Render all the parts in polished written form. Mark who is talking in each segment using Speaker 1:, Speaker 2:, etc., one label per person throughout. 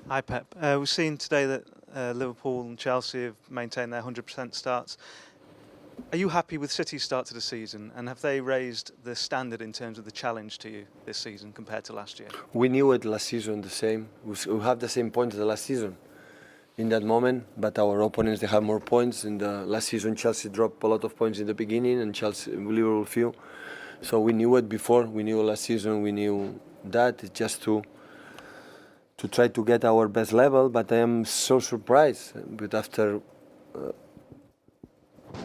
Speaker 1: Hi Pep. We've seen today that Liverpool and Chelsea have maintained their 100% starts. Are you happy with City's start to the season, and have they raised the standard in terms of the challenge to you this season compared to last year?
Speaker 2: We knew it last season the same. We have the same points as the last season in that moment, but our opponents they have more points. In the last season, Chelsea dropped a lot of points in the beginning, and Liverpool few. So we knew it before. We knew last season. We knew that. It's just to try to get our best level. But I am so surprised. But after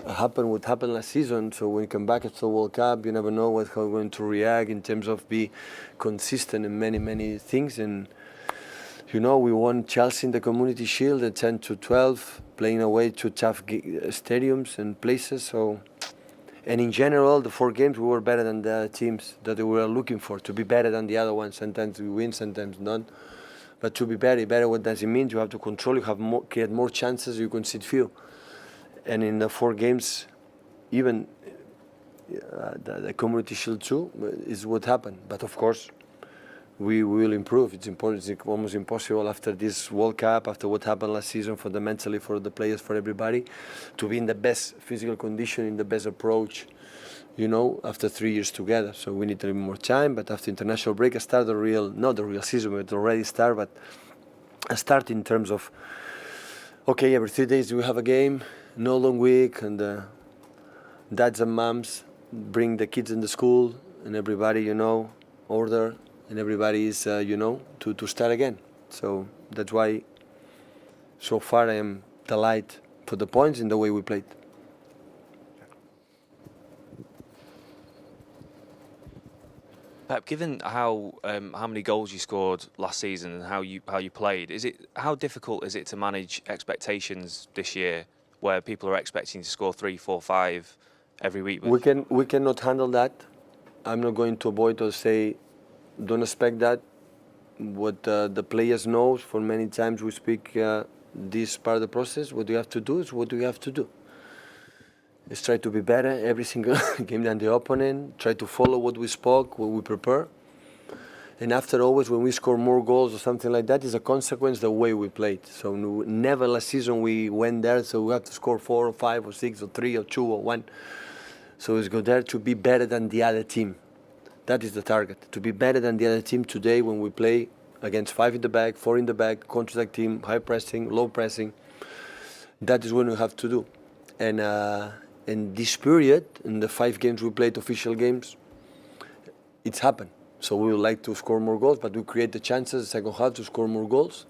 Speaker 2: what happened last season, so when you come back after the World Cup, you never know how we're going to react in terms of be consistent in many things. And you know, we won Chelsea in the Community Shield at 10-12, playing away to tough stadiums and places. So, and in general, the 4 games we were better than the teams that we were looking for, to be better than the other ones. Sometimes we win, sometimes not. But to be better, what does it mean? You have to control, you have create more chances, you concede few. And in the 4 games, even the Community Shield 2 is what happened. But of course, we will improve. It's important. It's almost impossible after this World Cup, after what happened last season, for the mentally, for the players, for everybody, to be in the best physical condition, in the best approach, you know, after 3 years together. So we need a little more time. But after international break, I start not the real season, but already start. But I start in terms of, okay, every 3 days we have a game, no long week, and dads and moms bring the kids in the school, and everybody, you know, order. And everybody is, to start again. So that's why so far I am delighted for the points and the way we played.
Speaker 3: Pep, given how many goals you scored last season and how you played, how difficult is it to manage expectations this year, where people are expecting to score 3, 4, 5 every week?
Speaker 2: We cannot handle that. I'm not going to avoid or say, don't expect that. What the players know, for many times we speak this part of the process. What you have to do is what you have to do. Let's try to be better every single game than the opponent. Try to follow what we spoke, what we prepare. And after, always when we score more goals or something like that, is a consequence the way we played. So never last season we went there, so we have to score 4 or 5 or 6 or 3 or 2 or 1. So it's go there to be better than the other team. That is the target, to be better than the other team today when we play against 5 in the back, 4 in the back, counter-attack team, high pressing, low pressing. That is what we have to do. And in this period, in the 5 games we played, official games, it's happened. So we would like to score more goals, but we create the chances the second half to score more goals.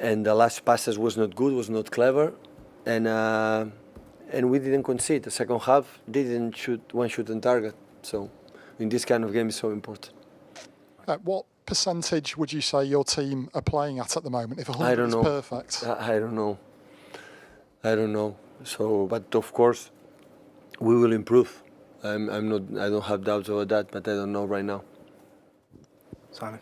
Speaker 2: And the last passes was not good, was not clever. And we didn't concede. The second half, they didn't shoot one shot on target. So in this kind of game, it's so important.
Speaker 4: What percentage would you say your team are playing at the moment? If 100 is perfect,
Speaker 2: I don't know. So, but of course, we will improve. I don't have doubts about that, but I don't know right now.
Speaker 1: Simon.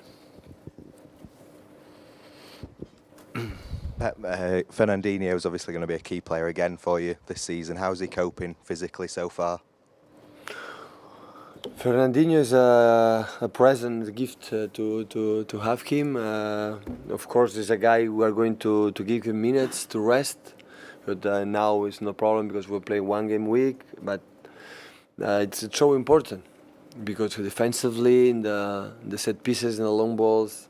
Speaker 5: Fernandinho is obviously going to be a key player again for you this season. How's he coping physically so far?
Speaker 2: Fernandinho is a present, a gift to have him. Of course, he's a guy we are going to give him minutes to rest, but now it's no problem because we play 1 game a week. But it's so important because defensively, in the set pieces, in the long balls,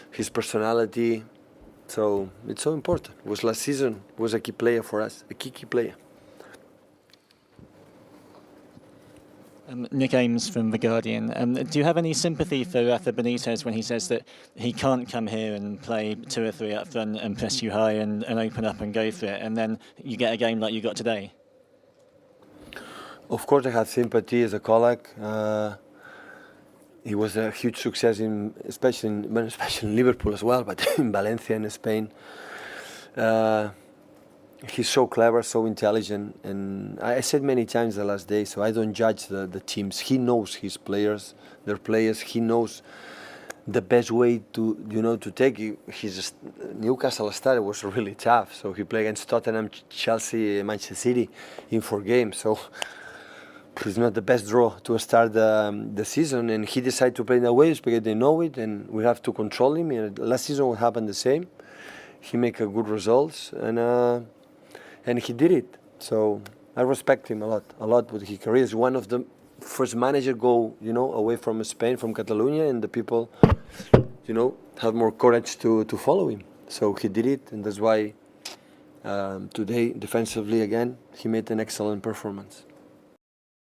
Speaker 2: his personality. So it's so important. It was last season, was a key player for us, a key player.
Speaker 6: Nick Ames from The Guardian. Do you have any sympathy for Rafa Benitez when he says that he can't come here and play 2 or 3 up front and press you high and open up and go for it, and then you get a game like you got today?
Speaker 2: Of course I have sympathy as a colleague. He was a huge success, especially in Liverpool as well, but in Valencia in Spain. He's so clever, so intelligent, and I said many times the last day, so I don't judge the teams. He knows his players, their players. He knows the best way to take his Newcastle start was really tough. So he played against Tottenham, Chelsea, Manchester City in 4 games. So it's not the best draw to start the season, and he decided to play that way because they know it, and we have to control him. And last season what happened the same. He make a good results, and he did it. So I respect him a lot with his career. He's one of the first manager go, away from Spain, from Catalonia, and the people, have more courage to follow him. So he did it, and that's why today, defensively again, he made an excellent performance.